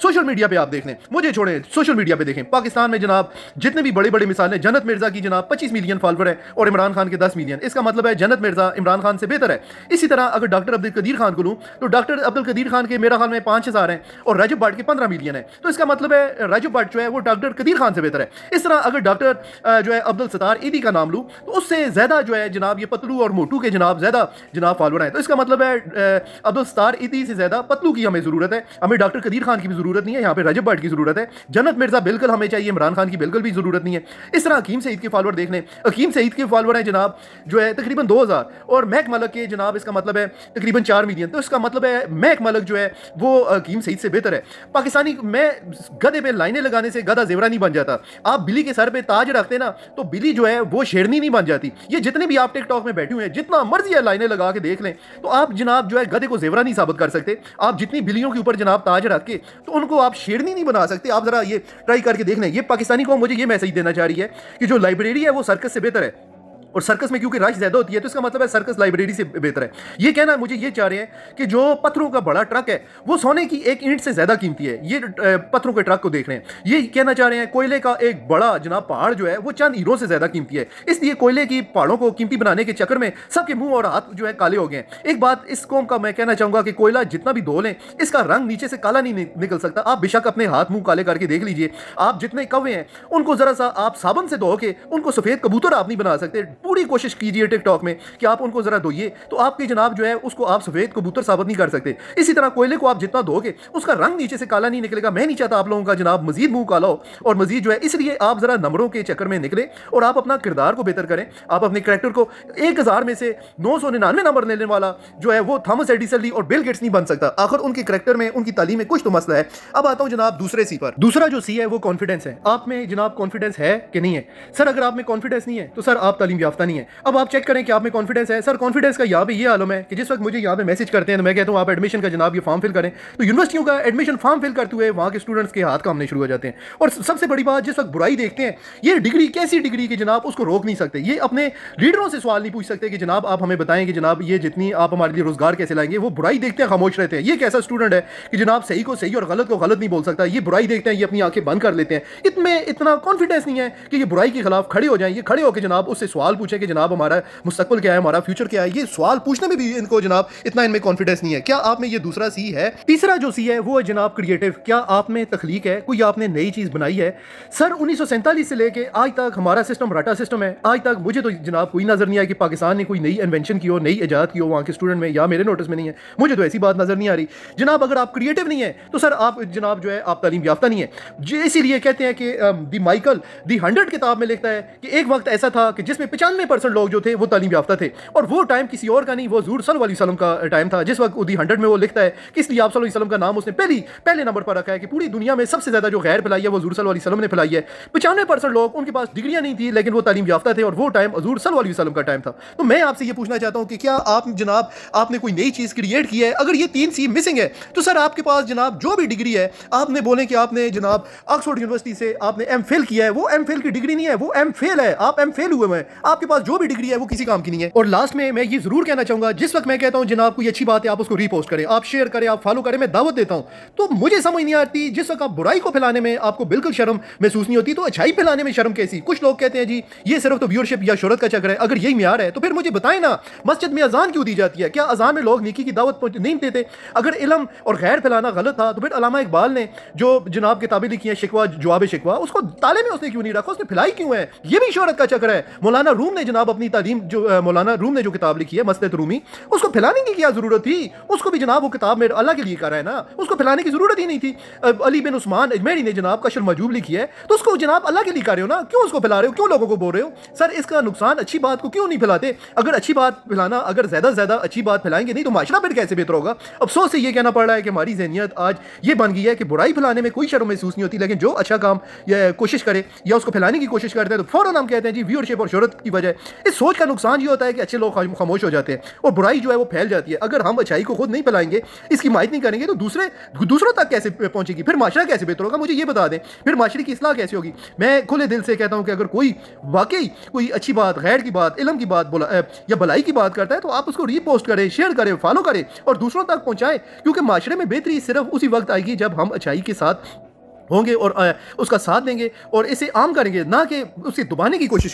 Social media पे आप देख लें, मुझे छोड़ें, सोशल मीडिया पे देखें, पाकिस्तान में जनाब जितने भी बड़ी बड़ी मिसालें, जन्नत मिर्जा की जनाब 25 मिलियन फॉलोवर है और इमरान खान के 10 मिलियन। इसका मतलब है जन्नत मिर्जा इमरान खान से बेहतर है। इसी तरह अगर डॉक्टर अब्दुल कदीर खान को लूँ तो डॉक्टर अब्दुल कदीर खान के मेरा ख्याल में 5,000 हैं और राजब भट्ट के 15 मिलियन है। तो इसका मतलब है राजब भट्ट जो है वो डॉक्टर कदीर खान से बेहतर है। इस तरह अगर डॉक्टर जो है अब्दुल सत्तार ईदी का नाम लूँ तो उससे ज़्यादा जो है जनाब ये पतलू और मोटू के जनाब ज़्यादा जनाब फॉलोअर हैं। तो इसका मतलब है अब्दुल सत्तार ईदी से ज़्यादा पतलू की हमें ज़रूरत है, हमें डॉक्टर कदीर खान की भी ज़रूरत नहीं है, यहाँ पे राजब भट्ट की ज़रूरत है। जन्नत मिर्जा बिल्कुल हमें चाहिए, इमरान खान की बिल्कुल भी ज़रूरत नहीं है। इस तरह हकीम सईद के फॉलोअर देख लें, हकीम सईद के फॉलोअर हैं जनाब जो है तकरीबन 2000 और महक मलक के जनाब इसका मतलब है तकरीबन 4 मिलियन। तो इसका मतलब है महक मलक जो है वो हकीम सईद से बेहतर है। पाकिस्तानी में गधे पे लाइनें लगाने से गधा जेवरा नहीं बन जाता। आप बिल्ली के सर पे ताज रखते ना तो बिल्ली जो है वो शेरनी नहीं बन जाती। ये जितने भी आप टिकटॉक में बैठे हुए हैं, जितना मर्जी है लाइनें लगा के देख लें तो आप जनाब जो है गधे को जेवरा नहीं साबित कर सकते। आप जितनी बिल्लियों के ऊपर जनाब ताज रख के तो उनको आप शेरनी नहीं बना सकते। आप जरा ये ट्राई करके देख लें। ये पाकिस्तानी कौम मुझे ये मैसेज देना चाह रही है कि जो लाइब्रेरी है वो सर्कस से बेहतर है और सर्कस में क्योंकि रश ज़्यादा होती है तो इसका मतलब है सर्कस लाइब्रेरी से बेहतर है। ये कहना मुझे ये चाह रहे हैं कि जो पत्थरों का बड़ा ट्रक है वो सोने की एक ईंट से ज़्यादा कीमती है। ये पत्थरों के ट्रक को देख रहे हैं, ये कहना चाह रहे हैं कोयले का एक बड़ा जनाब पहाड़ जो है वो चंद हीरों से ज़्यादा कीमती है। इसलिए कोयले की पहाड़ों को कीमती बनाने के चक्कर में सबके मुंह और हाथ जो है काले हो गए। एक बात इस कौम का मैं कहना चाहूँगा कि कोयला जितना भी धो लें इसका रंग नीचे से काला नहीं निकल सकता। आप बेशक अपने हाथ मुंह काले करके देख लीजिए, आप जितने कौवे हैं उनको ज़रा सा आप साबुन से धो के उनको सफ़ेद कबूतर आप नहीं बना सकते। पूरी कोशिश कीजिए टिकटॉक में कि आप उनको जरा धोइए तो आपके जनाब जो है उसको आप सफेद कबूतर साबित नहीं कर सकते। इसी तरह कोयले को आप जितना धोगे उसका रंग नीचे से काला नहीं निकलेगा। मैं नहीं चाहता आप लोगों का जनाब मजीद मुंह काला हो और मजीद जो है, इसलिए आप जरा नंबरों के चक्कर में निकले और आप अपना किरदार को बेहतर करें। आप अपने करैक्टर को 1000 में से 999 नंबर लेने वाला जो है वो थॉमस एडिसन और बिल गेट्स नहीं बन सकता। आखिर उनके करैक्टर में, उनकी तालीम में कुछ तो मसला है। अब आता हूं जनाब दूसरे सी पर। दूसरा जो सी है वो कॉन्फिडेंस है। आप में जनाब कॉन्फिडेंस है कि नहीं है? सर अगर आप में कॉन्फिडेंस नहीं है तो सर आप तालीम याफ्ता नहीं है। अब आप चेक करें कि आप में कॉन्फिडेंस है। सर कॉन्फिडेंस का यहाँ पे ये आलम है कि जिस वक्त मुझे यहाँ पे मैसेज करते हैं तो मैं कहता हूँ आप एडमिशन का जनाब ये फॉर्म फिल करें तो यूनिवर्सिटियों का एडमिशन फॉर्म फिल करते हुए वहाँ के स्टूडेंट्स के हाथ कामने शुरू हो जाते हैं। और सबसे बड़ी बात, जिस वक्त बुराई देखते हैं, ये डिग्री कैसी डिग्री की जनाब उसको रोक नहीं सकते। ये अपने लीडरों से सवाल नहीं पूछ सकते कि जनाब आप हमें बताएं कि जनाब ये जितनी आप हमारे लिए रोजगार कैसे लाएंगे। वो बुराई देखते हैं, खामोश रहते हैं। ये कैसा स्टूडेंट है कि जनाब सही को सही और गलत को गलत नहीं बोल सकता। ये बुराई देखते हैं, ये अपनी आंखें बंद कर लेते हैं। इनमें इतना कॉन्फिडेंस नहीं है कि ये बुराई के खिलाफ खड़े हो जाएं। ये खड़े होकर जनाब उससे सवाल पूछे कि जनाब हमारा मुस्तकबिल क्या है, हमारा फ्यूचर क्या है। ये सवाल पूछने में भी इनको जनाब इतना इनमें कॉन्फिडेंस नहीं है। क्या आप में ये दूसरा सी है? तीसरा जो सी है वो है जनाब क्रिएटिव। क्या आप में तख्लीक है? कोई आपने नई चीज बनाई है? सर 1947 से लेके आज तक हमारा सिस्टम रटा सिस्टम है। आज तक मुझे तो जनाब कोई नजर नहीं आया कि पाकिस्तान ने कोई नई इन्वेंशन की हो, नई इजाद की हो वहाँ के स्टूडेंट में, या मेरे नोटिस में नहीं है। मुझे तो ऐसी बात नजर नहीं आ रही जनाब। अगर आप क्रिएटिव नहीं है तो सर आप जनाब जो है आप तालीम याफ्ता नहीं है। इसीलिए कहते हैं कि दी माइकल दी 100 किताब में लिखता है कि एक वक्त ऐसा था कि जिसमें 95% लोग जो थे वो तालीम याफ्ता थे और वो टाइम किसी और का नहीं, वो हुजूर सल्लल्लाहु अलैहि वसल्लम का टाइम था। जिस वक्त दी 100 में वो लिखता है कि इसलिए आप सल्लल्लाहु अलैहि वसल्लम का नाम उसने पहले नंबर पर रखा है कि पूरी दुनिया में सबसे ज्यादा जो गैर फैलाई है वो हुजूर सल्लल्लाहु अलैहि वसल्लम ने फैलाई है। 95% लोग उनके पास डिग्रियां नहीं थी लेकिन वो तालीम याफ्ता थे और वो टाइम हुजूर सल्लल्लाहु अलैहि वसल्लम का टाइम था। तो मैं आपसे ये पूछना चाहता हूं कि क्या आप जनाब आपने कोई नई चीज क्रिएट की है? अगर ये 3 सी मिसिंग है तो सर आपके पास जनाब जो भी डिग्री है, आपने बोले कि आपने जनाब ऑक्सफोर्ड यूनिवर्सिटी से आपने एमफिल किया है, वो एमफिल की डिग्री नहीं है, वो एमफिल है। आप एमफिल हुए हैं, आपके पास जो भी डिग्री है वो किसी काम की नहीं है। और लास्ट में मैं ये जरूर कहना चाहूंगा, जिस वक्त मैं कहता हूं जनाब कोई अच्छी बात है आप उसको रीपोस्ट करें, आप शेयर करें, आप फॉलो करें, मैं दावत देता हूं। तो मुझे समझ नहीं आती जिस वक्त आप बुराई को फैलाने में आपको बिल्कुल शर्म महसूस नहीं होती तो अच्छाई फैलाने में शर्म कैसी? कुछ लोग कहते हैं जी ये सिर्फ तो व्यूअरशिप या शोहरत का चक्कर है। अगर यही म्यार है तो फिर मुझे बताएं ना, मस्जिद में अजान क्यों दी जाती है? क्या अजान में लोग नेकी की दावत नहीं देते? अगर इल्म और गैर फैलाना गलत था तो फिर अल्लामा इकबाल ने जो जनाब किताबें लिखी हैं, शिकवा जवाब शिकवा, उसको ताले में उसने क्यों नहीं रखा? उसने फैलाई क्यों है? ये भी शोहरत का चक्कर है। मौलाना रूम ने जनाब अपनी तालीम जो मौलाना रूम ने जो किताब लिखी है मसलत रूमी, उसको फैलाने की क्या जरूरत थी? उसको भी जनाब वो किताब में अल्लाह के लिए कर रहा है ना, उसको फैलाने की जरूरत ही नहीं थी। अली बिन उस्मान अजमेरी ने जनाब कशर मजूब लिखी है तो उसको जनाब अल्लाह के लिए कर रहे हो ना, क्यों उसको फैला रहे हो? क्यों लोगों को बोल रहे हो? सर इसका नुकसान अच्छी बात को क्यों नहीं फैलाते? अगर अच्छी बात फैलाना, अगर ज्यादा से ज्यादा अच्छी बात फैलाएंगे नहीं तो माशरा फिर कैसे बेहतर होगा? अफसोस से ये कहना पड़ रहा है कि हमारी ज़हनियत आज ये बन गई है कि बुराई फैलाने में कोई शर्म महसूस नहीं होती, लेकिन जो अच्छा काम या कोशिश करे या उसको फैलाने की कोशिश करते हैं तो फौरन हम कहते हैं जी व्यूअरशिप और शोहरत की की वजह है। इस सोच का नुकसान ये होता है कि अच्छे लोग खामोश हो जाते हैं और बुराई जो है वो फैल जाती है। अगर हम अच्छाई को खुद नहीं फैलाएंगे, इसकी हिमायत नहीं करेंगे, तो दूसरों तक कैसे पहुंचेगी? फिर माशरा कैसे बेहतर होगा? मुझे ये बता दें, फिर माशरे की इस्लाह कैसे होगी? मैं खुले दिल से कहता हूं कि अगर कोई वाकई कोई अच्छी बात, गैर की बात, इल्म की बात या भलाई की बात करता है, तो आप उसको रीपोस्ट करें, शेयर करें, फॉलो करें और दूसरों तक पहुंचाएं, क्योंकि माशरे में बेहतरी सिर्फ उसी वक्त आएगी जब हम अच्छाई के साथ होंगे और उसका साथ देंगे और इसे आम करेंगे, ना कि उसे दबाने की कोशिश